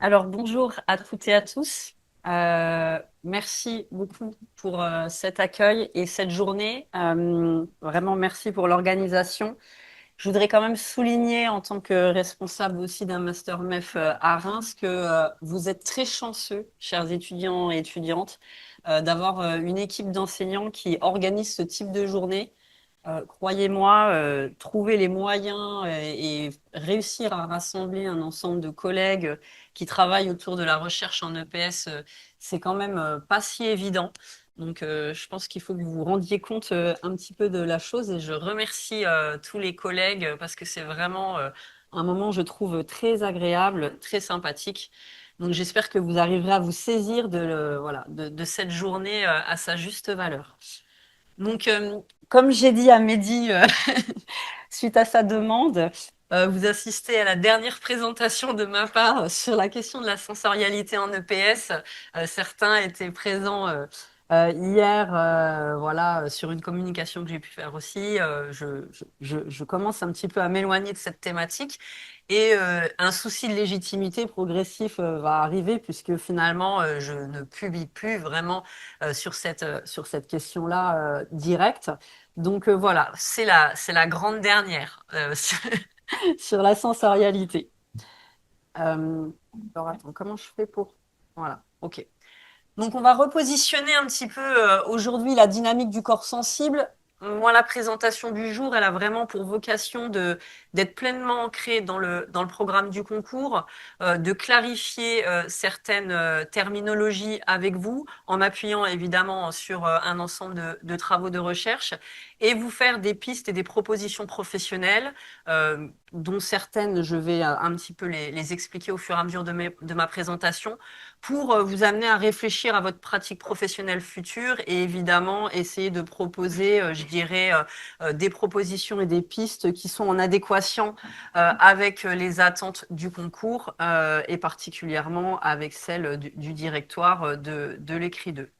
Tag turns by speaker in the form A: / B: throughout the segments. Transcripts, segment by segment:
A: Alors, bonjour à toutes et à tous. Merci beaucoup pour cet accueil et cette journée. Vraiment, merci pour l'organisation. Je voudrais quand même souligner, en tant que responsable aussi d'un master MEF à Reims, que vous êtes très chanceux, chers étudiants et étudiantes, d'avoir une équipe d'enseignants qui organise ce type de journée. Croyez-moi, trouver les moyens et réussir à rassembler un ensemble de collègues qui travaillent autour de la recherche en EPS, c'est quand même pas si évident. Donc, je pense qu'il faut que vous vous rendiez compte un petit peu de la chose et je remercie tous les collègues parce que c'est vraiment un moment, je trouve, très agréable, très sympathique. Donc, j'espère que vous arriverez à vous saisir voilà, de cette journée à sa juste valeur. Donc, comme j'ai dit à Mehdi suite à sa demande, vous assistez à la dernière présentation de ma part sur la question de la sensorialité en EPS. Certains étaient présents hier, voilà, sur une communication que j'ai pu faire aussi. Je commence un petit peu à m'éloigner de cette thématique. Et un souci de légitimité progressif va arriver puisque finalement, je ne publie plus vraiment sur cette question-là directe. Donc voilà, c'est la grande dernière sur la sensorialité. Alors attends, comment je fais pour... Voilà, ok. Donc, on va repositionner un petit peu aujourd'hui la dynamique du corps sensible. Moi, la présentation du jour, elle a vraiment pour vocation d'être pleinement ancrée dans le programme du concours, de clarifier certaines terminologies avec vous, en m'appuyant évidemment sur un ensemble de travaux de recherche, et vous faire des pistes et des propositions professionnelles, dont certaines, je vais un petit peu les expliquer au fur et à mesure de ma présentation, pour vous amener à réfléchir à votre pratique professionnelle future et évidemment essayer de proposer, je dirais, des propositions et des pistes qui sont en adéquation avec les attentes du concours et particulièrement avec celles du directoire de l'écrit 2.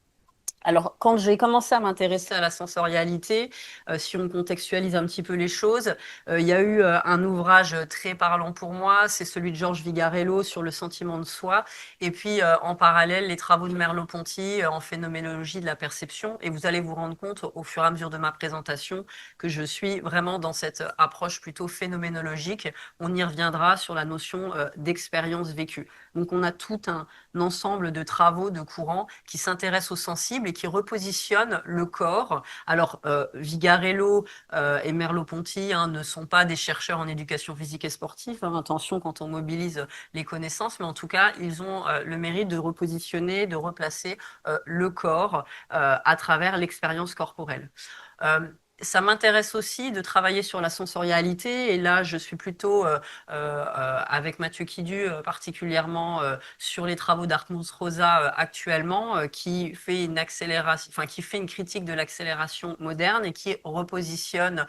A: Alors, quand j'ai commencé à m'intéresser à la sensorialité, si on contextualise un petit peu les choses, il y a eu un ouvrage très parlant pour moi, c'est celui de Georges Vigarello sur le sentiment de soi, et puis en parallèle, les travaux de Merleau-Ponty en phénoménologie de la perception, et vous allez vous rendre compte au fur et à mesure de ma présentation que je suis vraiment dans cette approche plutôt phénoménologique. On y reviendra sur la notion d'expérience vécue. Donc, on a tout un ensemble de travaux, de courants qui s'intéressent aux sensibles et qui repositionnent le corps. Alors, Vigarello et Merleau-Ponty ne sont pas des chercheurs en éducation physique et sportive, attention quand on mobilise les connaissances, mais en tout cas, ils ont le mérite de repositionner, de replacer le corps à travers l'expérience corporelle. Euh, Ça m'intéresse aussi de travailler sur la sensorialité et là je suis plutôt avec Mathieu Kidu particulièrement sur les travaux d'Artmouth Rosa actuellement qui fait une accélération, enfin qui fait une critique de l'accélération moderne et qui repositionne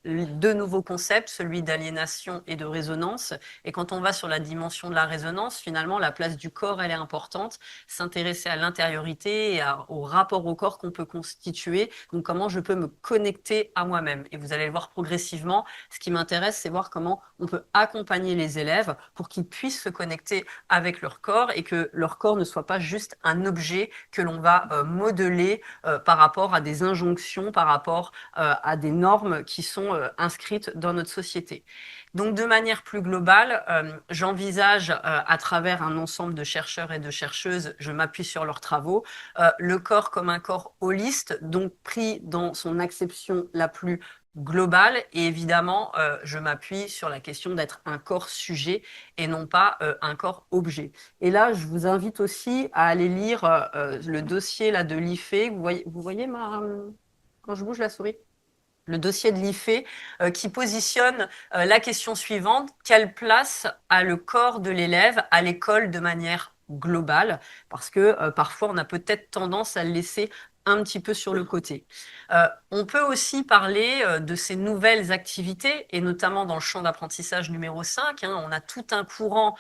A: deux nouveaux concepts, celui d'aliénation et de résonance. Et quand on va sur la dimension de la résonance, finalement la place du corps elle est importante, s'intéresser à l'intériorité et au rapport au corps qu'on peut constituer, donc comment je peux me connecter à moi-même. Et vous allez le voir progressivement, ce qui m'intéresse, c'est voir comment on peut accompagner les élèves pour qu'ils puissent se connecter avec leur corps et que leur corps ne soit pas juste un objet que l'on va modeler par rapport à des injonctions, par rapport à des normes qui sont inscrites dans notre société. Donc, de manière plus globale, j'envisage, à travers un ensemble de chercheurs et de chercheuses, je m'appuie sur leurs travaux, le corps comme un corps holiste, donc pris dans son acception la plus globale. Et évidemment, je m'appuie sur la question d'être un corps sujet et non pas un corps objet. Et là, je vous invite aussi à aller lire le dossier là de l'IFE. Vous voyez quand je bouge la souris? Le dossier de l'IFE qui positionne la question suivante: quelle place a le corps de l'élève à l'école de manière globale? Parce que parfois, on a peut-être tendance à le laisser un petit peu sur le côté. On peut aussi parler de ces nouvelles activités, et notamment dans le champ d'apprentissage numéro 5, on a tout un courant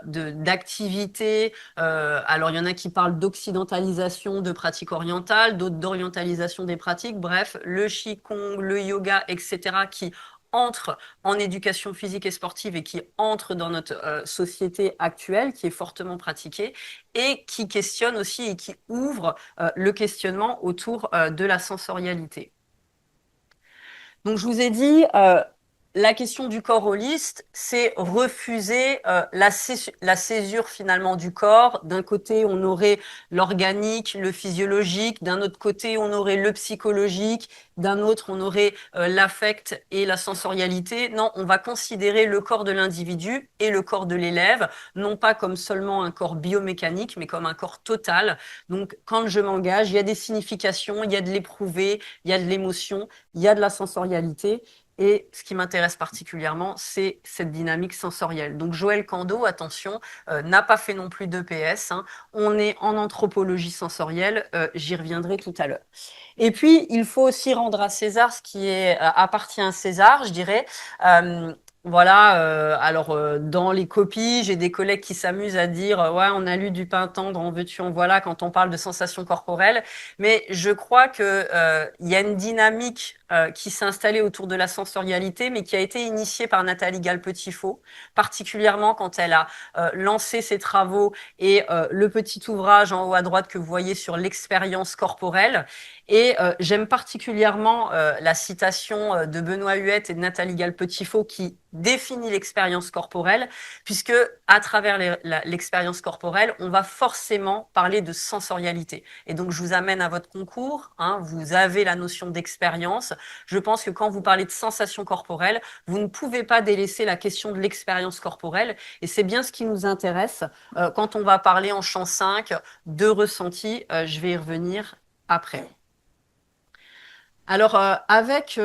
A: d'activités. Alors, il y en a qui parlent d'occidentalisation de pratiques orientales, d'autres d'orientalisation des pratiques. Bref, le qigong, le yoga, etc., qui entre en éducation physique et sportive et qui entre dans notre société actuelle, qui est fortement pratiquée et qui questionne aussi et qui ouvre le questionnement autour de la sensorialité. Donc, je vous ai dit, la question du corps holiste, c'est refuser la césure finalement du corps. D'un côté, on aurait l'organique, le physiologique. D'un autre côté, on aurait le psychologique. D'un autre, on aurait l'affect et la sensorialité. Non, on va considérer le corps de l'individu et le corps de l'élève, non pas comme seulement un corps biomécanique, mais comme un corps total. Donc, quand je m'engage, il y a des significations, il y a de l'éprouvé, il y a de l'émotion, il y a de la sensorialité. Et ce qui m'intéresse particulièrement, c'est cette dynamique sensorielle. Donc Joël Cando, attention, n'a pas fait non plus d'EPS, hein. On est en anthropologie sensorielle, j'y reviendrai tout à l'heure. Et puis, il faut aussi rendre à César ce qui appartient à César, je dirais. Euh, voilà, dans les copies, j'ai des collègues qui s'amusent à dire ouais, on a lu du Pintendre, en veux-tu, en voilà, quand on parle de sensations corporelles. Mais je crois que il y a une dynamique qui s'est installée autour de la sensorialité, mais qui a été initiée par Nathalie Gall-Petitfaux, particulièrement quand elle a lancé ses travaux et le petit ouvrage en haut à droite que vous voyez sur l'expérience corporelle. Et j'aime particulièrement la citation de Benoît Huette et de Nathalie Gall-Petitfaux qui définit l'expérience corporelle, puisque à travers l'expérience corporelle, on va forcément parler de sensorialité. Et donc, je vous amène à votre concours, hein, vous avez la notion d'expérience. Je pense que quand vous parlez de sensation corporelle, vous ne pouvez pas délaisser la question de l'expérience corporelle. Et c'est bien ce qui nous intéresse quand on va parler en champ 5 de ressenti. Je vais y revenir après. Alors, avec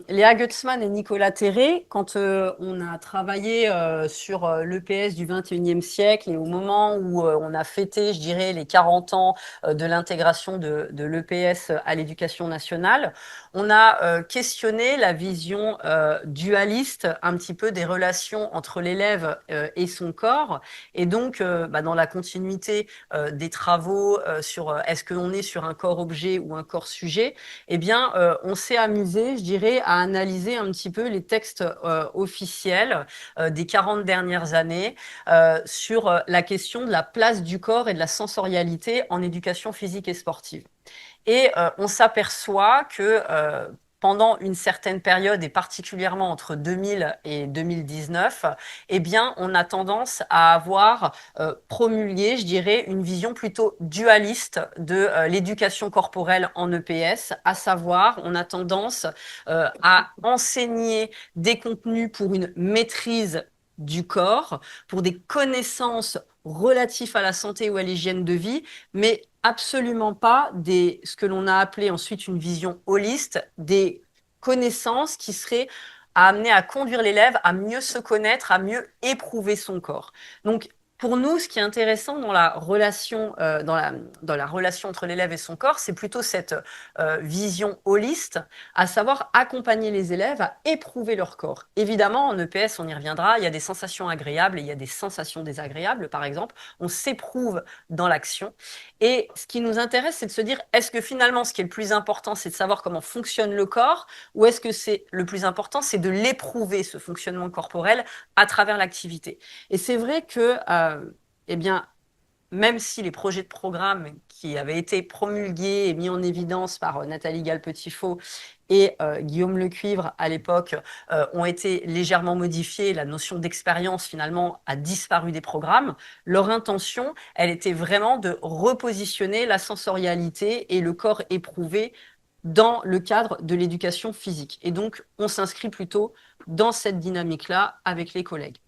A: Léa Gutzmann et Nicolas Terré, quand on a travaillé sur l'EPS du 21e siècle et au moment où on a fêté, je dirais, les 40 ans de l'intégration de l'EPS à l'éducation nationale, on a questionné la vision dualiste un petit peu des relations entre l'élève et son corps. Et donc, dans la continuité des travaux sur est-ce qu'on est sur un corps-objet ou un corps-sujet, eh bien, on s'est amusé, je dirais, à analyser un petit peu les textes officiels des 40 dernières années sur la question de la place du corps et de la sensorialité en éducation physique et sportive. Et on s'aperçoit que pendant une certaine période, et particulièrement entre 2000 et 2019, eh bien, on a tendance à avoir promulgué, je dirais, une vision plutôt dualiste de l'éducation corporelle en EPS, à savoir, on a tendance à enseigner des contenus pour une maîtrise du corps, pour des connaissances relatives à la santé ou à l'hygiène de vie, mais absolument pas ce que l'on a appelé ensuite une vision holiste, des connaissances qui seraient à amener à conduire l'élève à mieux se connaître, à mieux éprouver son corps. Donc, pour nous, ce qui est intéressant dans la relation, dans la relation entre l'élève et son corps, c'est plutôt cette vision holiste, à savoir accompagner les élèves à éprouver leur corps. Évidemment, en EPS, on y reviendra, il y a des sensations agréables et il y a des sensations désagréables, par exemple. On s'éprouve dans l'action. Et ce qui nous intéresse, c'est de se dire, est-ce que finalement, ce qui est le plus important, c'est de savoir comment fonctionne le corps, ou est-ce que c'est le plus important, c'est de l'éprouver, ce fonctionnement corporel, à travers l'activité. Et c'est vrai que, eh bien, même si les projets de programme qui avaient été promulgués et mis en évidence par Nathalie Gall-Petitfaux et Guillaume Lecuivre à l'époque ont été légèrement modifiés, la notion d'expérience finalement a disparu des programmes. Leur intention, elle était vraiment de repositionner la sensorialité et le corps éprouvé dans le cadre de l'éducation physique. Et donc, on s'inscrit plutôt dans cette dynamique-là avec les collègues.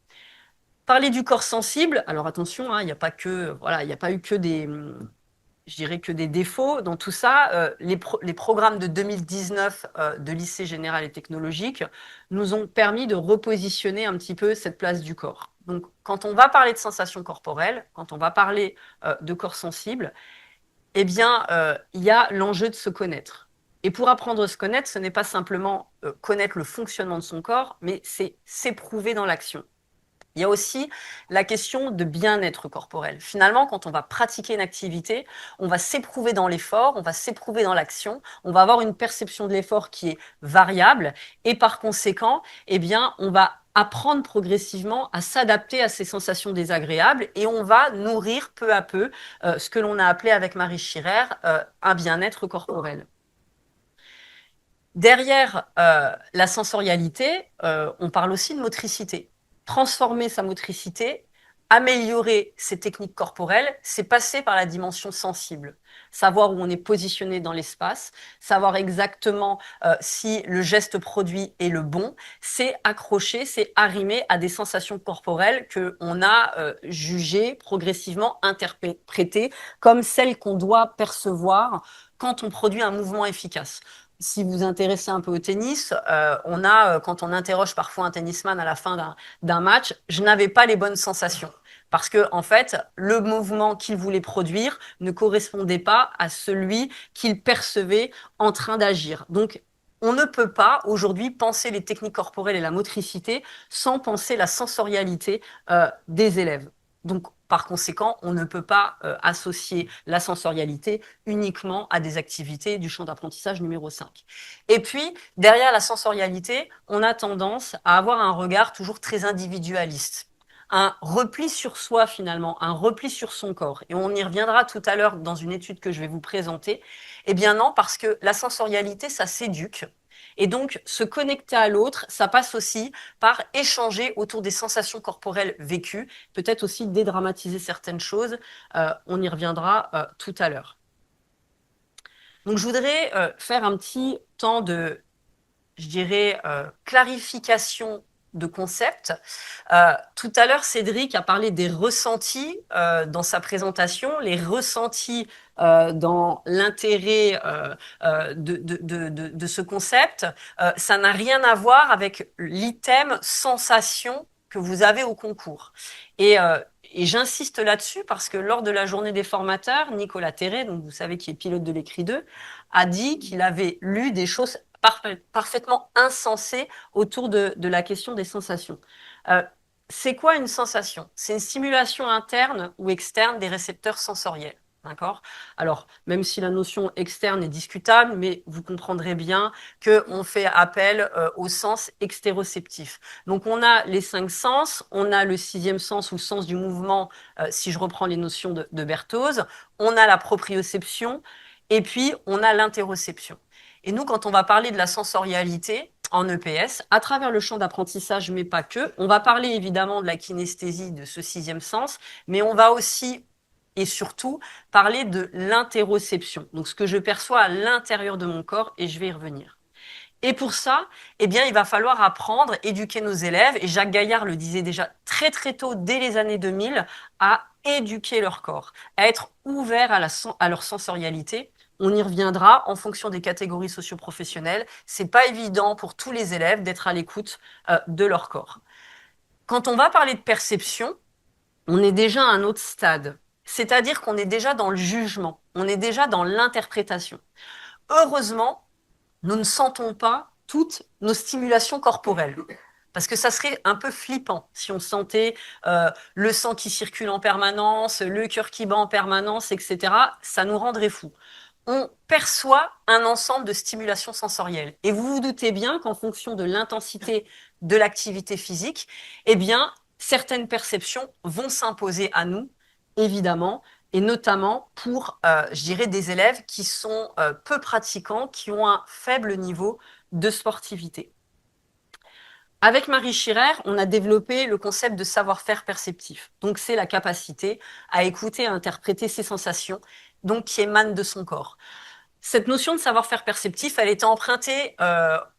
A: Parler du corps sensible, alors attention, hein, il n'y a pas que, voilà, il n'y a pas eu que je dirais que des défauts dans tout ça. Les programmes de 2019 de lycée général et technologique nous ont permis de repositionner un petit peu cette place du corps. Donc, quand on va parler de sensations corporelles, quand on va parler de corps sensible, eh bien, il y a l'enjeu de se connaître. Et pour apprendre à se connaître, ce n'est pas simplement connaître le fonctionnement de son corps, mais c'est s'éprouver dans l'action. Il y a aussi la question de bien-être corporel. Finalement, quand on va pratiquer une activité, on va s'éprouver dans l'effort, on va s'éprouver dans l'action, on va avoir une perception de l'effort qui est variable et par conséquent, eh bien, on va apprendre progressivement à s'adapter à ces sensations désagréables et on va nourrir peu à peu ce que l'on a appelé avec Marie Schirer un bien-être corporel. Derrière la sensorialité, on parle aussi de motricité. Transformer sa motricité, améliorer ses techniques corporelles, c'est passer par la dimension sensible. Savoir où on est positionné dans l'espace, savoir exactement si le geste produit est le bon, c'est accrocher, c'est arrimer à des sensations corporelles que on a jugées, progressivement interprétées comme celles qu'on doit percevoir quand on produit un mouvement efficace. Si vous vous intéressez un peu au tennis, on a, quand on interroge parfois un tennisman à la fin d'un match, je n'avais pas les bonnes sensations. Parce que, en fait, le mouvement qu'il voulait produire ne correspondait pas à celui qu'il percevait en train d'agir. Donc, on ne peut pas aujourd'hui penser les techniques corporelles et la motricité sans penser la sensorialité des élèves. Donc, par conséquent, on ne peut pas associer la sensorialité uniquement à des activités du champ d'apprentissage numéro 5. Et puis, derrière la sensorialité, on a tendance à avoir un regard toujours très individualiste. Un repli sur soi finalement, un repli sur son corps. Et on y reviendra tout à l'heure dans une étude que je vais vous présenter. Eh bien non, parce que la sensorialité, ça s'éduque. Et donc, se connecter à l'autre, ça passe aussi par échanger autour des sensations corporelles vécues, peut-être aussi dédramatiser certaines choses. On y reviendra tout à l'heure. Donc, je voudrais faire un petit temps de, je dirais, clarification de concepts. Tout à l'heure, Cédric a parlé des ressentis dans sa présentation, les ressentis dans l'intérêt de ce concept. Ça n'a rien à voir avec l'item sensation que vous avez au concours. Et j'insiste là-dessus parce que lors de la journée des formateurs, Nicolas Terré, donc vous savez qui est pilote de l'écrit 2, a dit qu'il avait lu des choses parfaitement insensées autour de la question des sensations. C'est quoi une sensation? C'est une stimulation interne ou externe des récepteurs sensoriels. D'accord? Alors, même si la notion externe est discutable, mais vous comprendrez bien qu'on fait appel au sens extéroceptif. Donc, on a les 5 sens, on a le 6e sens ou le sens du mouvement, si je reprends les notions de Berthoz, on a la proprioception, et puis on a l'interoception. Et nous, quand on va parler de la sensorialité en EPS, à travers le champ d'apprentissage, mais pas que, on va parler évidemment de la kinesthésie de ce 6e sens, mais on va aussi et surtout parler de l'interoception, donc ce que je perçois à l'intérieur de mon corps, et je vais y revenir. Et pour ça, eh bien, il va falloir apprendre, éduquer nos élèves, et Jacques Gaillard le disait déjà très très tôt, dès les années 2000, à éduquer leur corps, à être ouvert à leur sensorialité. On y reviendra en fonction des catégories socio-professionnelles. C'est pas évident pour tous les élèves d'être à l'écoute de leur corps. Quand on va parler de perception, on est déjà à un autre stade. C'est-à-dire qu'on est déjà dans le jugement, on est déjà dans l'interprétation. Heureusement, nous ne sentons pas toutes nos stimulations corporelles. Parce que ça serait un peu flippant si on sentait le sang qui circule en permanence, le cœur qui bat en permanence, etc. Ça nous rendrait fous. On perçoit un ensemble de stimulations sensorielles. Et vous vous doutez bien qu'en fonction de l'intensité de l'activité physique, eh bien, certaines perceptions vont s'imposer à nous, évidemment, et notamment pour, je dirais, des élèves qui sont peu pratiquants, qui ont un faible niveau de sportivité. Avec Marie Schirer, on a développé le concept de savoir-faire perceptif. Donc, c'est la capacité à écouter et à interpréter ses sensations, donc qui émanent de son corps. Cette notion de savoir-faire perceptif, elle était empruntée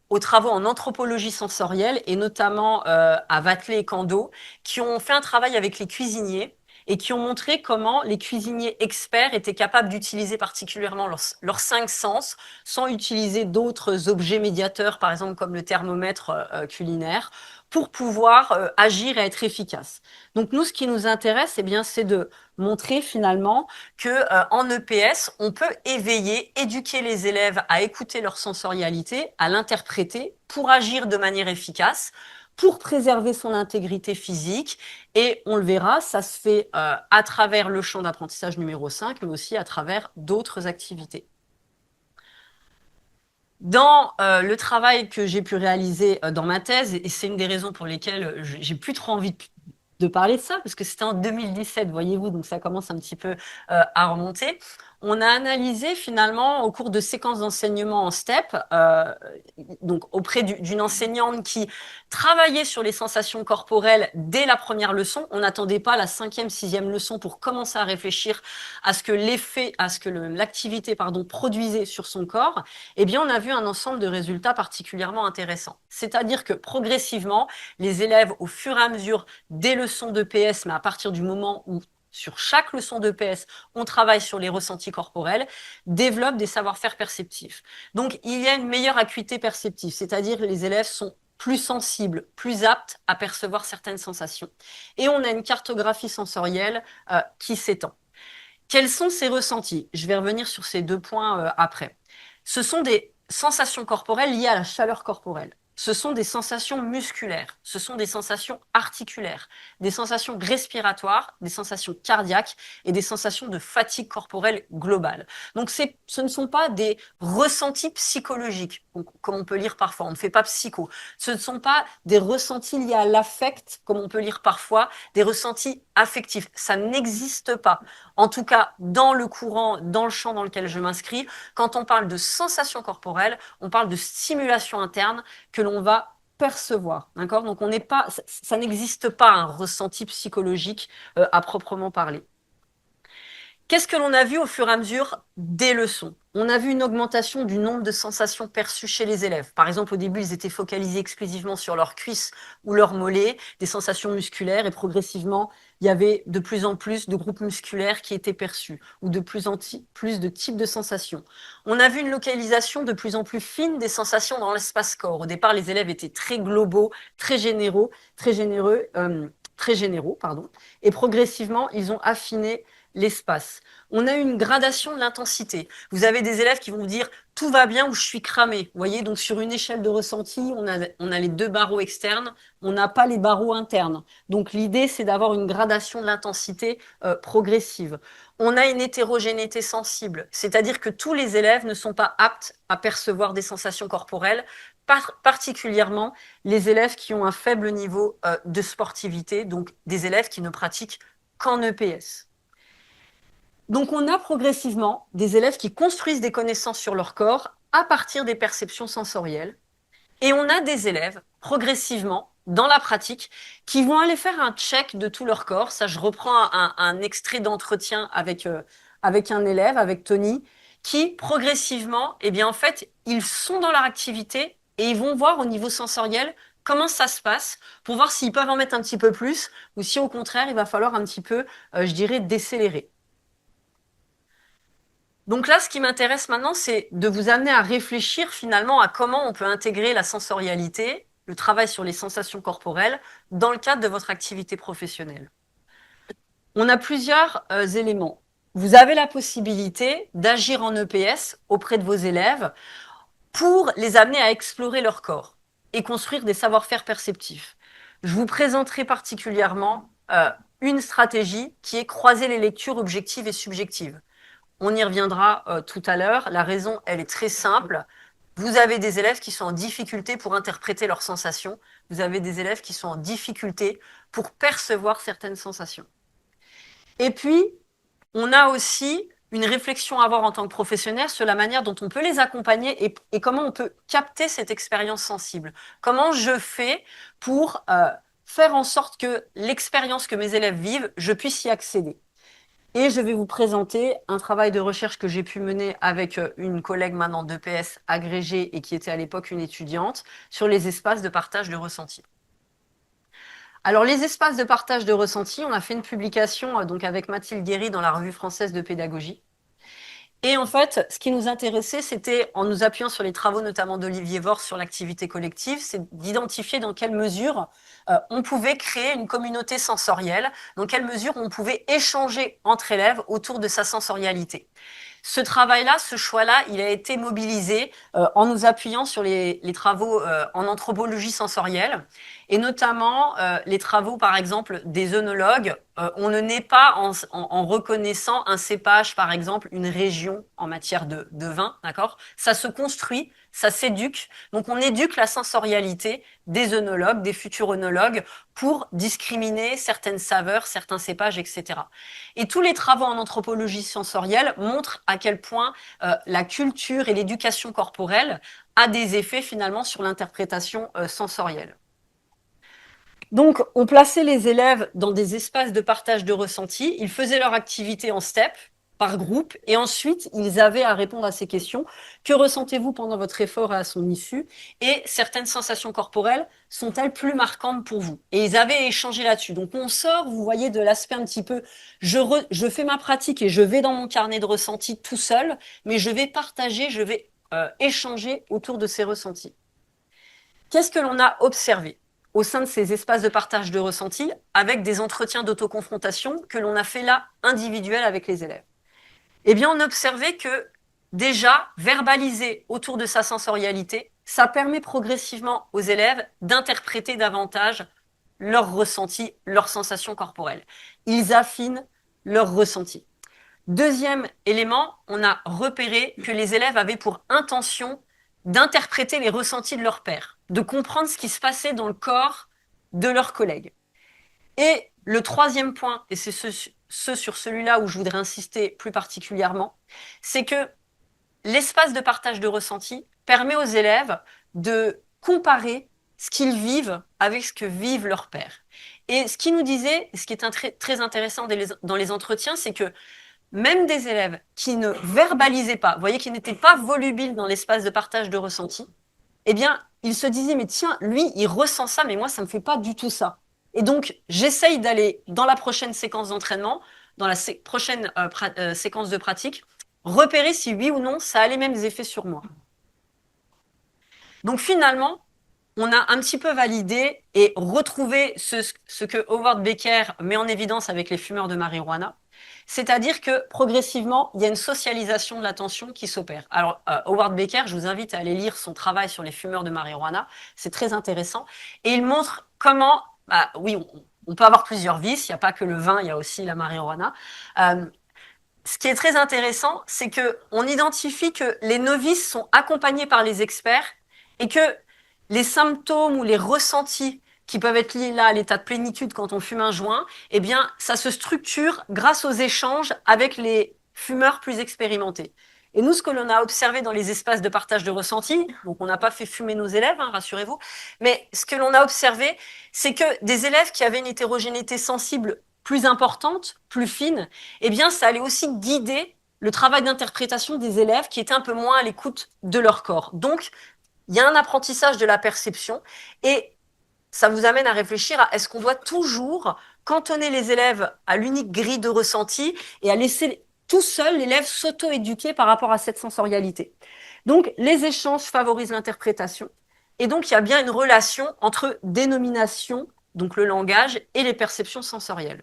A: aux travaux en anthropologie sensorielle et notamment à Watley et Kando, qui ont fait un travail avec les cuisiniers et qui ont montré comment les cuisiniers experts étaient capables d'utiliser particulièrement leurs 5 sens sans utiliser d'autres objets médiateurs, par exemple comme le thermomètre culinaire, pour pouvoir agir et être efficaces. Donc nous, ce qui nous intéresse, eh bien, c'est de montrer finalement que en EPS, on peut éveiller, éduquer les élèves à écouter leur sensorialité, à l'interpréter pour agir de manière efficace, pour préserver son intégrité physique. Et on le verra, ça se fait à travers le champ d'apprentissage numéro 5, mais aussi à travers d'autres activités. Dans le travail que j'ai pu réaliser dans ma thèse, et c'est une des raisons pour lesquelles j'ai plus trop envie de parler de ça, parce que c'était en 2017, voyez-vous, donc ça commence un petit peu à remonter. On a analysé finalement au cours de séquences d'enseignement en STEP, donc auprès d'une enseignante qui travaillait sur les sensations corporelles dès la première leçon. On n'attendait pas la 5e, 6e leçon pour commencer à réfléchir à ce que l'effet, à ce que l'activité, pardon, produisait sur son corps. Eh bien, on a vu un ensemble de résultats particulièrement intéressants. C'est-à-dire que progressivement, les élèves, au fur et à mesure des leçons de PS, mais à partir du moment où sur chaque leçon de PS, on travaille sur les ressentis corporels, développent des savoir-faire perceptifs. Donc, il y a une meilleure acuité perceptive, c'est-à-dire que les élèves sont plus sensibles, plus aptes à percevoir certaines sensations. Et on a une cartographie sensorielle qui s'étend. Quels sont ces ressentis? Je vais revenir sur ces deux points après. Ce sont des sensations corporelles liées à la chaleur corporelle. Ce sont des sensations musculaires, ce sont des sensations articulaires, des sensations respiratoires, des sensations cardiaques et des sensations de fatigue corporelle globale. Donc ce ne sont pas des ressentis psychologiques, comme on peut lire parfois, on ne fait pas psycho. Ce ne sont pas des ressentis liés à l'affect, comme on peut lire parfois, des ressentis affectifs. Ça n'existe pas. En tout cas, dans le courant, dans le champ dans lequel je m'inscris, quand on parle de sensations corporelles, on parle de stimulation interne que l'on va percevoir, d'accord? Donc on n'est pas, ça n'existe pas un ressenti psychologique à proprement parler. Qu'est-ce que l'on a vu au fur et à mesure des leçons? On a vu une augmentation du nombre de sensations perçues chez les élèves. Par exemple, au début, ils étaient focalisés exclusivement sur leurs cuisses ou leurs mollets, des sensations musculaires, et progressivement, il y avait de plus en plus de groupes musculaires qui étaient perçus, ou de plus de types de sensations. On a vu une localisation de plus en plus fine des sensations dans l'espace corps. Au départ, les élèves étaient très globaux, très généraux, très généraux, pardon, et progressivement, ils ont affiné l'espace. On a une gradation de l'intensité. Vous avez des élèves qui vont vous dire tout va bien ou je suis cramé. Vous voyez, donc sur une échelle de ressenti, on a les deux barreaux externes, on n'a pas les barreaux internes. Donc l'idée, c'est d'avoir une gradation de l'intensité progressive. On a une hétérogénéité sensible, c'est-à-dire que tous les élèves ne sont pas aptes à percevoir des sensations corporelles, particulièrement les élèves qui ont un faible niveau de sportivité, donc des élèves qui ne pratiquent qu'en EPS. Donc on a progressivement des élèves qui construisent des connaissances sur leur corps à partir des perceptions sensorielles. Et on a des élèves, progressivement, dans la pratique, qui vont aller faire un check de tout leur corps. Ça, je reprends un extrait d'entretien avec un élève, avec Tony, qui, progressivement, eh bien, en fait, ils sont dans leur activité et ils vont voir au niveau sensoriel comment ça se passe pour voir s'ils peuvent en mettre un petit peu plus ou si, au contraire, il va falloir un petit peu, je dirais, décélérer. Donc là, ce qui m'intéresse maintenant, c'est de vous amener à réfléchir finalement à comment on peut intégrer la sensorialité, le travail sur les sensations corporelles, dans le cadre de votre activité professionnelle. On a plusieurs éléments. Vous avez la possibilité d'agir en EPS auprès de vos élèves pour les amener à explorer leur corps et construire des savoir-faire perceptifs. Je vous présenterai particulièrement une stratégie qui est croiser les lectures objectives et subjectives. On y reviendra tout à l'heure. La raison, elle est très simple. Vous avez des élèves qui sont en difficulté pour interpréter leurs sensations. Vous avez des élèves qui sont en difficulté pour percevoir certaines sensations. Et puis, on a aussi une réflexion à avoir en tant que professionnel sur la manière dont on peut les accompagner et comment on peut capter cette expérience sensible. Comment je fais pour faire en sorte que l'expérience que mes élèves vivent, je puisse y accéder. Et je vais vous présenter un travail de recherche que j'ai pu mener avec une collègue maintenant d'EPS agrégée et qui était à l'époque une étudiante sur les espaces de partage de ressenti. Alors, les espaces de partage de ressenti, on a fait une publication donc avec Mathilde Guéry dans la Revue française de pédagogie. Et en fait, ce qui nous intéressait, c'était, en nous appuyant sur les travaux notamment d'Olivier Vors sur l'activité collective, c'est d'identifier dans quelle mesure on pouvait créer une communauté sensorielle, dans quelle mesure on pouvait échanger entre élèves autour de sa sensorialité. Ce travail-là, ce choix-là, il a été mobilisé en nous appuyant sur les travaux en anthropologie sensorielle. et notamment les travaux, par exemple, des œnologues. On ne naît pas en reconnaissant un cépage, par exemple, une région en matière de vin, d'accord? Ça se construit, ça s'éduque. Donc on éduque la sensorialité des œnologues, des futurs œnologues, pour discriminer certaines saveurs, certains cépages, etc. Et tous les travaux en anthropologie sensorielle montrent à quel point la culture et l'éducation corporelle a des effets finalement sur l'interprétation sensorielle. Donc, on plaçait les élèves dans des espaces de partage de ressentis, ils faisaient leur activité en step, par groupe, et ensuite, ils avaient à répondre à ces questions. Que ressentez-vous pendant votre effort et à son issue? Et certaines sensations corporelles sont-elles plus marquantes pour vous? Et ils avaient échangé là-dessus. Donc, on sort, vous voyez, de l'aspect un petit peu, je fais ma pratique et je vais dans mon carnet de ressentis tout seul, mais je vais partager, je vais échanger autour de ces ressentis. Qu'est-ce que l'on a observé au sein de ces espaces de partage de ressentis avec des entretiens d'autoconfrontation que l'on a fait là individuels avec les élèves? Eh bien, on observait que déjà, verbaliser autour de sa sensorialité, ça permet progressivement aux élèves d'interpréter davantage leurs ressentis, leurs sensations corporelles. Ils affinent leurs ressentis. Deuxième élément, on a repéré que les élèves avaient pour intention d'interpréter les ressentis de leur père, de comprendre ce qui se passait dans le corps de leurs collègues. Et le troisième point, et c'est ce sur celui-là où je voudrais insister plus particulièrement, c'est que l'espace de partage de ressentis permet aux élèves de comparer ce qu'ils vivent avec ce que vivent leurs pairs. Et ce qui nous disait, ce qui est très intéressant dans les entretiens, c'est que même des élèves qui ne verbalisaient pas, vous voyez, qui n'étaient pas volubiles dans l'espace de partage de ressenti, eh bien, ils se disaient, mais tiens, lui, il ressent ça, mais moi, ça me fait pas du tout ça. Et donc, j'essaye d'aller dans la prochaine séquence d'entraînement, dans la prochaine séquence de pratique, repérer si oui ou non, ça a les mêmes effets sur moi. Donc, finalement, on a un petit peu validé et retrouvé ce que Howard Becker met en évidence avec les fumeurs de marijuana. C'est-à-dire que progressivement, il y a une socialisation de l'attention qui s'opère. Alors, Howard Becker, je vous invite à aller lire son travail sur les fumeurs de marijuana. C'est très intéressant. Et il montre comment, bah, oui, on peut avoir plusieurs vices. Il n'y a pas que le vin, il y a aussi la marijuana. Ce qui est très intéressant, c'est que on identifie que les novices sont accompagnés par les experts et que les symptômes ou les ressentis qui peuvent être liés là à l'état de plénitude quand on fume un joint, eh bien, ça se structure grâce aux échanges avec les fumeurs plus expérimentés. Et nous, ce que l'on a observé dans les espaces de partage de ressentis, donc on n'a pas fait fumer nos élèves, hein, rassurez-vous, mais ce que l'on a observé, c'est que des élèves qui avaient une hétérogénéité sensible plus importante, plus fine, eh bien, ça allait aussi guider le travail d'interprétation des élèves qui étaient un peu moins à l'écoute de leur corps. Donc, il y a un apprentissage de la perception et ça vous amène à réfléchir à est-ce qu'on doit toujours cantonner les élèves à l'unique grille de ressenti et à laisser tout seul l'élève s'auto-éduquer par rapport à cette sensorialité. Donc, les échanges favorisent l'interprétation et donc il y a bien une relation entre dénomination, donc le langage, et les perceptions sensorielles.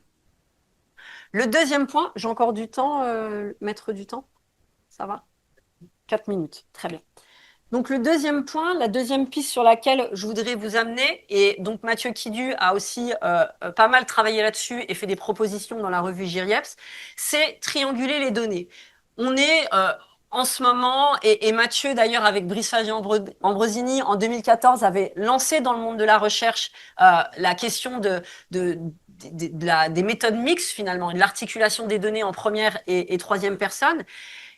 A: Le deuxième point, j'ai encore du temps, maître du temps? Ça va? 4 minutes, très bien. Donc le deuxième point, la deuxième piste sur laquelle je voudrais vous amener, et donc Mathieu Kidu a aussi pas mal travaillé là-dessus et fait des propositions dans la revue GIRIEPS, c'est trianguler les données. On est en ce moment, et Mathieu d'ailleurs avec Brice Fagian-Ambrosini en 2014 avait lancé dans le monde de la recherche la question des méthodes mixtes finalement, et de l'articulation des données en première et troisième personne.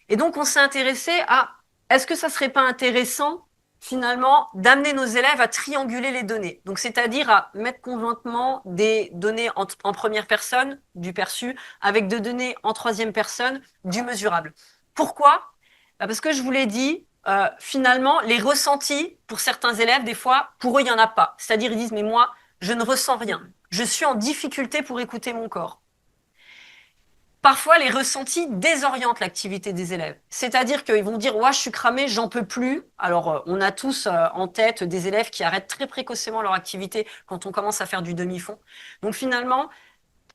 A: Et donc on s'est intéressé à est-ce que ça serait pas intéressant, finalement, d'amener nos élèves à trianguler les données? Donc, c'est-à-dire à mettre conjointement des données en première personne, du perçu, avec des données en troisième personne, du mesurable. Pourquoi? Bah, parce que je vous l'ai dit, finalement, les ressentis, pour certains élèves, des fois, pour eux, il n'y en a pas. C'est-à-dire, ils disent, mais moi, je ne ressens rien. Je suis en difficulté pour écouter mon corps. Parfois, les ressentis désorientent l'activité des élèves. C'est-à-dire qu'ils vont dire, ouais, je suis cramé, j'en peux plus. Alors, on a tous en tête des élèves qui arrêtent très précocement leur activité quand on commence à faire du demi-fond. Donc finalement,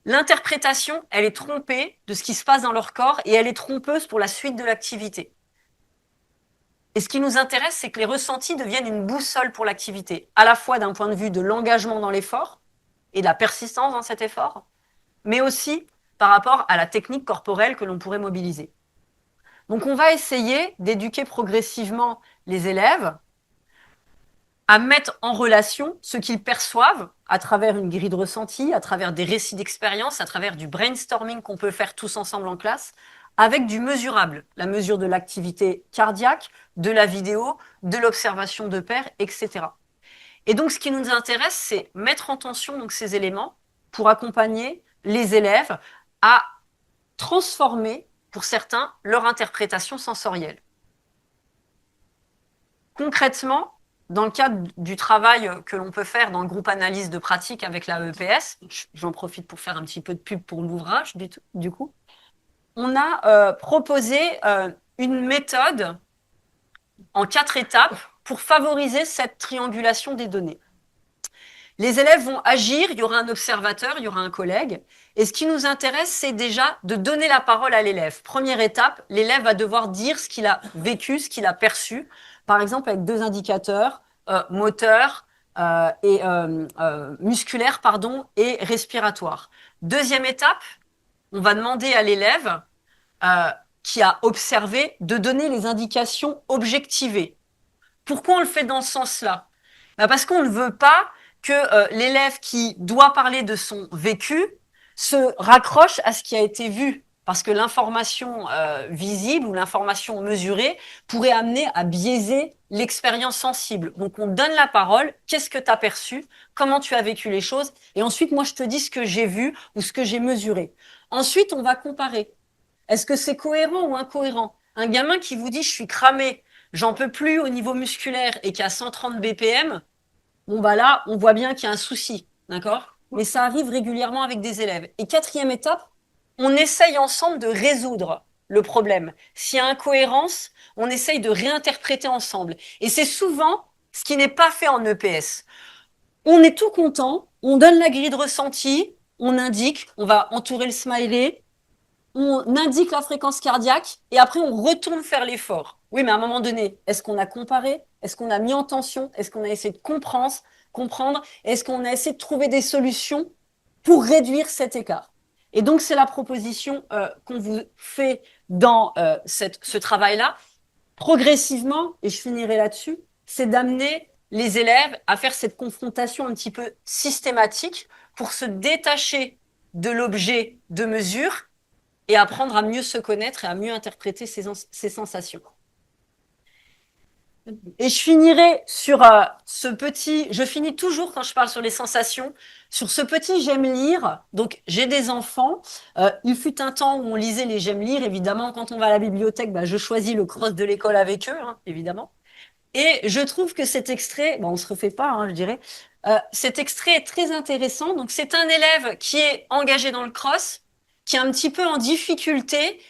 A: l'interprétation, elle est trompée de ce qui se passe dans leur corps et elle est trompeuse pour la suite de l'activité. Et ce qui nous intéresse, c'est que les ressentis deviennent une boussole pour l'activité, à la fois d'un point de vue de l'engagement dans l'effort et de la persistance dans cet effort, mais aussi par rapport à la technique corporelle que l'on pourrait mobiliser. Donc on va essayer d'éduquer progressivement les élèves à mettre en relation ce qu'ils perçoivent à travers une grille de ressenti, à travers des récits d'expérience, à travers du brainstorming qu'on peut faire tous ensemble en classe, avec du mesurable, la mesure de l'activité cardiaque, de la vidéo, de l'observation de pairs, etc. Et donc ce qui nous intéresse, c'est mettre en tension donc, ces éléments pour accompagner les élèves à transformer, pour certains, leur interprétation sensorielle. Concrètement, dans le cadre du travail que l'on peut faire dans le groupe analyse de pratique avec la EPS, j'en profite pour faire un petit peu de pub pour l'ouvrage du coup, on a proposé une méthode en 4 étapes pour favoriser cette triangulation des données. Les élèves vont agir, il y aura un observateur, il y aura un collègue. Et ce qui nous intéresse, c'est déjà de donner la parole à l'élève. Première étape, l'élève va devoir dire ce qu'il a vécu, ce qu'il a perçu. Par exemple, avec 2 indicateurs, moteur et musculaire, pardon, et respiratoire. Deuxième étape, on va demander à l'élève euh, qui a observé de donner les indications objectivées. Pourquoi on le fait dans ce sens-là? Parce qu'on ne veut pas que l'élève qui doit parler de son vécu se raccroche à ce qui a été vu. Parce que l'information visible ou l'information mesurée pourrait amener à biaiser l'expérience sensible. Donc on donne la parole, qu'est-ce que tu as perçu, comment tu as vécu les choses, et ensuite moi je te dis ce que j'ai vu ou ce que j'ai mesuré. Ensuite on va comparer. Est-ce que c'est cohérent ou incohérent? Un gamin qui vous dit je suis cramé, j'en peux plus au niveau musculaire et qui a 130 BPM, bon bah là, on voit bien qu'il y a un souci, d'accord? Mais ça arrive régulièrement avec des élèves. Et quatrième étape, on essaye ensemble de résoudre le problème. S'il y a incohérence, on essaye de réinterpréter ensemble. Et c'est souvent ce qui n'est pas fait en EPS. On est tout content, on donne la grille de ressenti, on indique, on va entourer le smiley, on indique la fréquence cardiaque et après on retourne faire l'effort. Oui, mais à un moment donné, est-ce qu'on a comparé? Est-ce qu'on a mis en tension? Est-ce qu'on a essayé de comprendre? Est-ce qu'on a essayé de trouver des solutions pour réduire cet écart? Et donc, c'est la proposition qu'on vous fait dans ce travail-là. Progressivement, et je finirai là-dessus, c'est d'amener les élèves à faire cette confrontation un petit peu systématique pour se détacher de l'objet de mesure et apprendre à mieux se connaître et à mieux interpréter ses sensations. Et je finirai sur je finis toujours quand je parle sur les sensations, sur ce petit j'aime lire. Donc j'ai des enfants. Il fut un temps où on lisait les j'aime lire. Évidemment, quand on va à la bibliothèque, bah, je choisis le cross de l'école avec eux, hein, évidemment. Et je trouve que cet extrait, bon, on se refait pas, hein, je dirais, cet extrait est très intéressant. Donc c'est un élève qui est engagé dans le cross, qui est un petit peu en difficulté.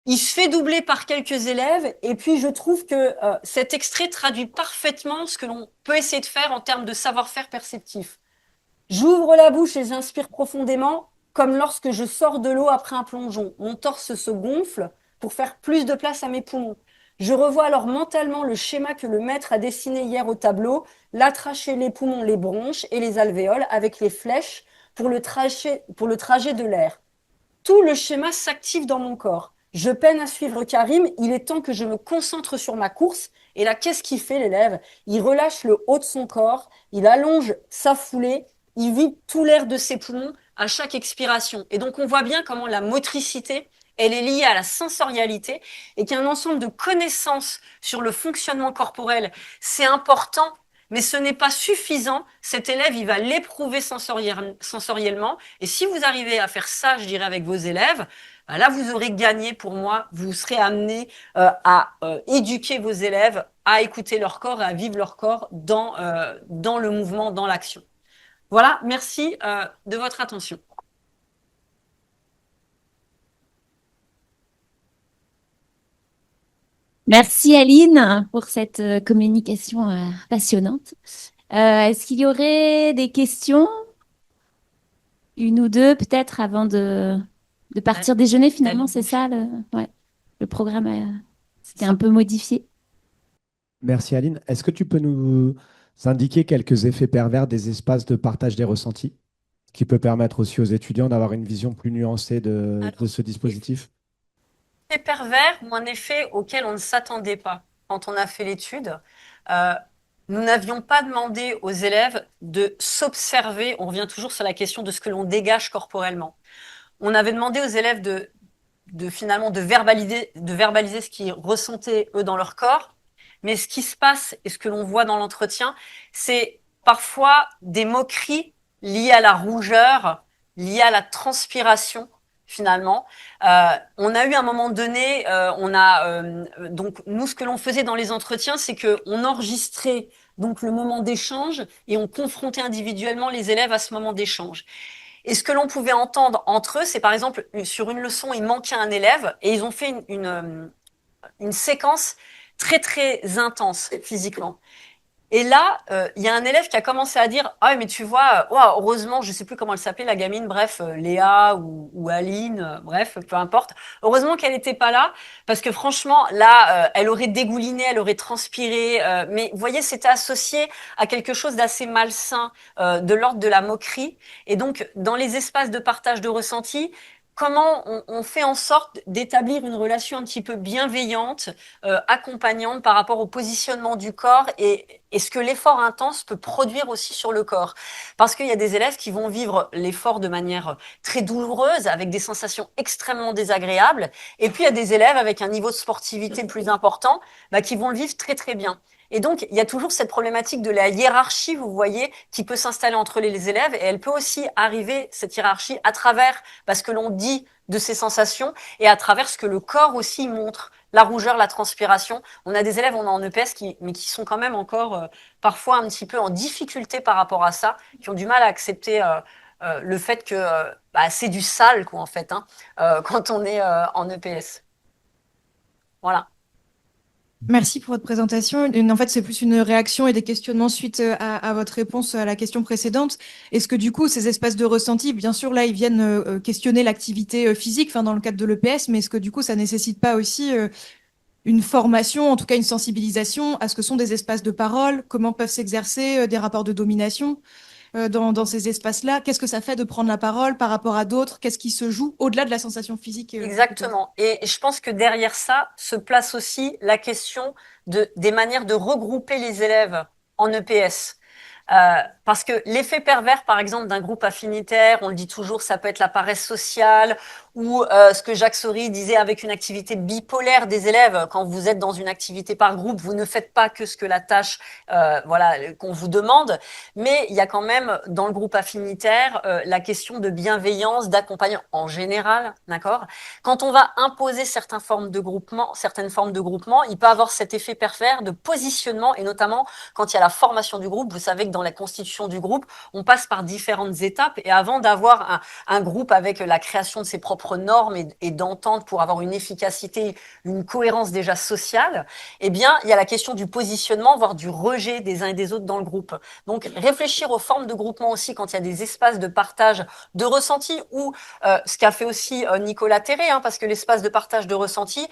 A: Il se fait doubler par quelques élèves et puis je trouve que cet extrait traduit parfaitement ce que l'on peut essayer de faire en termes de savoir-faire perceptif. J'ouvre la bouche et j'inspire profondément, comme lorsque je sors de l'eau après un plongeon. Mon torse se gonfle pour faire plus de place à mes poumons. Je revois alors mentalement le schéma que le maître a dessiné hier au tableau, la trachée, les poumons, les bronches et les alvéoles avec les flèches pour le trajet de l'air. Tout le schéma s'active dans mon corps. Je peine à suivre Karim. Il est temps que je me concentre sur ma course. Et là, qu'est-ce qu'il fait, l'élève? Il relâche le haut de son corps. Il allonge sa foulée. Il vide tout l'air de ses poumons à chaque expiration. Et donc, on voit bien comment la motricité, elle est liée à la sensorialité et qu'un ensemble de connaissances sur le fonctionnement corporel, c'est important, mais ce n'est pas suffisant. Cet élève, il va l'éprouver sensoriellement. Et si vous arrivez à faire ça, je dirais, avec vos élèves, bah là, vous aurez gagné pour moi. Vous serez amené à éduquer vos élèves, à écouter leur corps et à vivre leur corps dans le mouvement, dans l'action. Voilà, merci de votre attention.
B: Merci Aline pour cette communication passionnante. Est-ce qu'il y aurait des questions? Une ou deux peut-être avant de partir déjeuner finalement, c'est ça ouais, le programme c'était un peu modifié.
C: Merci Aline. Est-ce que tu peux nous indiquer quelques effets pervers des espaces de partage des ressentis, qui peut permettre aussi aux étudiants d'avoir une vision plus nuancée de
A: Alors,
C: ce dispositif?
A: effet pervers ou un effet auquel on ne s'attendait pas quand on a fait l'étude. Euh, Nous n'avions pas demandé aux élèves de s'observer. On revient toujours sur la question de ce que l'on dégage corporellement. On avait demandé aux élèves de finalement de verbaliser ce qu'ils ressentaient eux dans leur corps. Mais ce qui se passe et ce que l'on voit dans l'entretien, c'est parfois des moqueries liées à la rougeur, liées à la transpiration finalement. On a eu un moment donné, donc nous ce que l'on faisait dans les entretiens, c'est que on enregistrait donc le moment d'échange et on confrontait individuellement les élèves à ce moment d'échange. Et ce que l'on pouvait entendre entre eux, c'est par exemple sur une leçon, il manquait un élève et ils ont fait une séquence très très intense physiquement. Et là, il y a un élève qui a commencé à dire ah mais tu vois, ouah, heureusement, je sais plus comment elle s'appelait la gamine, bref, Léa ou Aline, bref, peu importe. Heureusement qu'elle n'était pas là parce que franchement là, elle aurait dégouliné, elle aurait transpiré. Mais vous voyez, c'était associé à quelque chose d'assez malsain, de l'ordre de la moquerie. Et donc dans les espaces de partage de ressentis, comment on fait en sorte d'établir une relation un petit peu bienveillante, accompagnante par rapport au positionnement du corps et ce que l'effort intense peut produire aussi sur le corps. Parce qu'il y a des élèves qui vont vivre l'effort de manière très douloureuse, avec des sensations extrêmement désagréables, et puis il y a des élèves avec un niveau de sportivité plus important, bah, qui vont le vivre très très bien. Et donc, il y a toujours cette problématique de la hiérarchie, vous voyez, qui peut s'installer entre les élèves, et elle peut aussi arriver, cette hiérarchie, à travers ce que l'on dit de ces sensations, et à travers ce que le corps aussi montre, la rougeur, la transpiration. On a des élèves, on a en EPS, mais qui sont quand même encore parfois un petit peu en difficulté par rapport à ça, qui ont du mal à accepter le fait que bah, c'est du sale, quoi, en fait, hein, quand on est en EPS. Voilà.
D: Merci pour votre présentation. En fait, c'est plus une réaction et des questionnements suite à votre réponse à la question précédente. Est-ce que du coup, ces espaces de ressenti, bien sûr, là, ils viennent questionner l'activité physique, enfin, dans le cadre de l'EPS, mais est-ce que du coup, ça nécessite pas aussi une formation, en tout cas une sensibilisation à ce que sont des espaces de parole, comment peuvent s'exercer des rapports de domination dans ces espaces-là? Qu'est-ce que ça fait de prendre la parole par rapport à d'autres? Qu'est-ce qui se joue au-delà de la sensation physique peut-être?
A: Exactement. Et je pense que derrière ça se place aussi la question des manières de regrouper les élèves en EPS. Parce que l'effet pervers, par exemple, d'un groupe affinitaire, on le dit toujours, ça peut être la paresse sociale ou ce que Jacques Saury disait avec une activité bipolaire des élèves. Quand vous êtes dans une activité par groupe, vous ne faites pas que ce que la tâche, voilà, qu'on vous demande, mais il y a quand même dans le groupe affinitaire la question de bienveillance, d'accompagnement en général, d'accord. Quand on va imposer certaines formes de groupement, il peut avoir cet effet pervers de positionnement et notamment quand il y a la formation du groupe. Vous savez que dans la constitution du groupe, on passe par différentes étapes et avant d'avoir un groupe avec la création de ses propres normes et d'entente pour avoir une efficacité, une cohérence déjà sociale, eh bien, il y a la question du positionnement, voire du rejet des uns et des autres dans le groupe. Donc, réfléchir aux formes de groupement aussi quand il y a des espaces de partage de ressentis ou ce qu'a fait aussi Nicolas Terré, hein, parce que l'espace de partage de ressentis,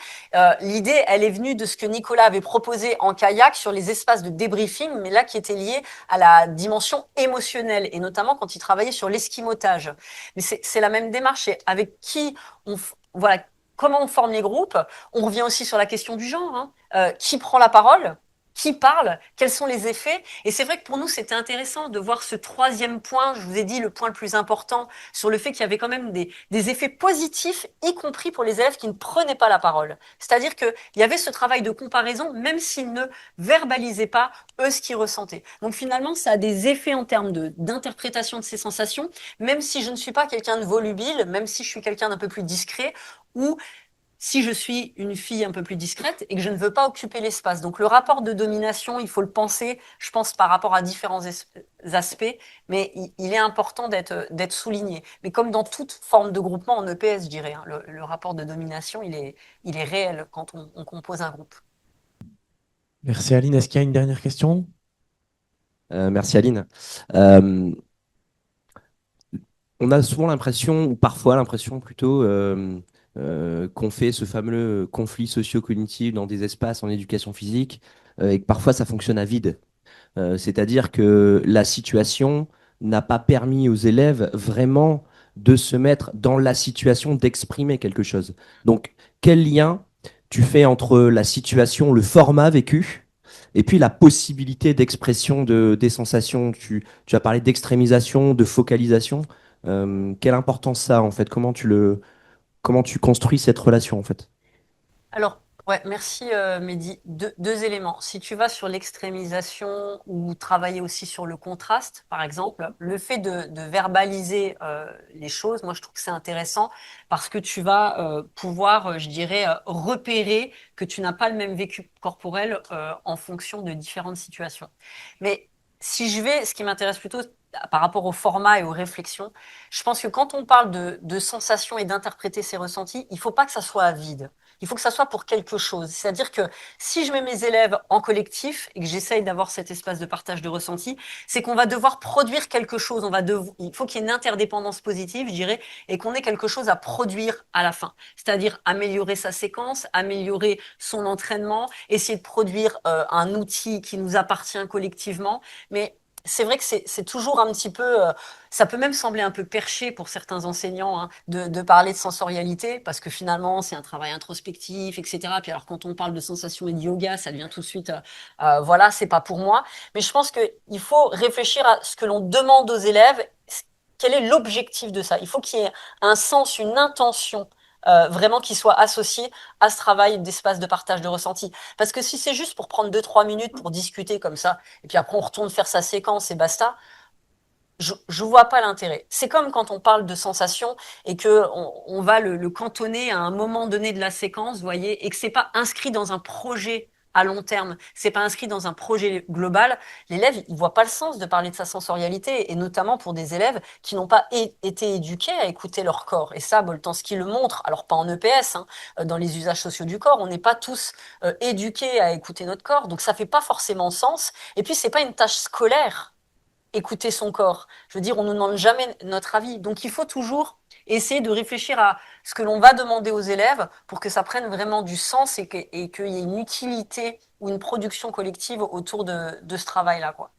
A: l'idée, elle est venue de ce que Nicolas avait proposé en kayak sur les espaces de débriefing, mais là qui était lié à la dimension émotionnelle, et notamment quand il travaillait sur l'esquimotage. Mais c'est la même démarche, et avec qui voilà, comment on forme les groupes. On revient aussi sur la question du genre, hein. Qui prend la parole? Qui parle? Quels sont les effets? Et c'est vrai que pour nous, c'était intéressant de voir ce troisième point, je vous ai dit le point le plus important, sur le fait qu'il y avait quand même des effets positifs, y compris pour les élèves qui ne prenaient pas la parole. C'est-à-dire qu'il y avait ce travail de comparaison, même s'ils ne verbalisaient pas, eux, ce qu'ils ressentaient. Donc finalement, ça a des effets en termes d'interprétation de ces sensations, même si je ne suis pas quelqu'un de volubile, même si je suis quelqu'un d'un peu plus discret, ou si je suis une fille un peu plus discrète et que je ne veux pas occuper l'espace. Donc le rapport de domination, il faut le penser, je pense, par rapport à différents aspects, mais il est important d'être souligné. Mais comme dans toute forme de groupement en EPS, je dirais, hein, le rapport de domination, il est réel quand on compose un groupe.
E: Merci Aline. Est-ce qu'il y a une dernière question?
F: Merci Aline. Euh, on a souvent l'impression, ou parfois l'impression plutôt, qu'on fait ce fameux conflit socio-cognitif dans des espaces en éducation physique, et que parfois ça fonctionne à vide. C'est-à-dire que la situation n'a pas permis aux élèves vraiment de se mettre dans la situation d'exprimer quelque chose. Donc, quel lien tu fais entre la situation, le format vécu, et puis la possibilité d'expression des sensations? Tu as parlé d'extrémisation, de focalisation. Quelle importance ça, en fait? Comment tu construis cette relation, en fait?
A: Alors, ouais, merci Mehdi. Deux éléments. Si tu vas sur l'extrémisation ou travailler aussi sur le contraste, par exemple, le fait de verbaliser les choses, moi je trouve que c'est intéressant parce que tu vas pouvoir, je dirais, repérer que tu n'as pas le même vécu corporel en fonction de différentes situations. Mais si je vais, ce qui m'intéresse plutôt par rapport au format et aux réflexions, je pense que quand on parle de sensations et d'interpréter ses ressentis, il faut pas que ça soit à vide. Il faut que ça soit pour quelque chose. C'est-à-dire que si je mets mes élèves en collectif et que j'essaye d'avoir cet espace de partage de ressenti, c'est qu'on va devoir produire quelque chose. Il faut qu'il y ait une interdépendance positive, je dirais, et qu'on ait quelque chose à produire à la fin. C'est-à-dire améliorer sa séquence, améliorer son entraînement, essayer de produire un outil qui nous appartient collectivement. Mais c'est vrai que c'est toujours un petit peu, ça peut même sembler un peu perché pour certains enseignants hein, de parler de sensorialité, parce que finalement, c'est un travail introspectif, etc. Puis alors, quand on parle de sensation et de yoga, ça devient tout de suite, voilà, c'est pas pour moi. Mais je pense qu'il faut réfléchir à ce que l'on demande aux élèves. Quel est l'objectif de ça? Il faut qu'il y ait un sens, une intention. Vraiment qui soit associé à ce travail d'espace de partage de ressenti. Parce que si c'est juste pour prendre 2, 3 minutes pour discuter comme ça, et puis après on retourne faire sa séquence et basta, je vois pas l'intérêt. C'est comme quand on parle de sensation et que on va le cantonner à un moment donné de la séquence, vous voyez, et que c'est pas inscrit dans un projet à long terme, c'est pas inscrit dans un projet global. L'élève, il voit pas le sens de parler de sa sensorialité, et notamment pour des élèves qui n'ont pas été éduqués à écouter leur corps. Et ça, Boltanski le montre. Alors pas en EPS, hein, dans les usages sociaux du corps, on n'est pas tous éduqués à écouter notre corps, donc ça fait pas forcément sens. Et puis c'est pas une tâche scolaire écouter son corps. Je veux dire, on ne nous demande jamais notre avis. Donc il faut toujours essayer de réfléchir à ce que l'on va demander aux élèves pour que ça prenne vraiment du sens et qu'il y ait une utilité ou une production collective autour de ce travail-là, quoi.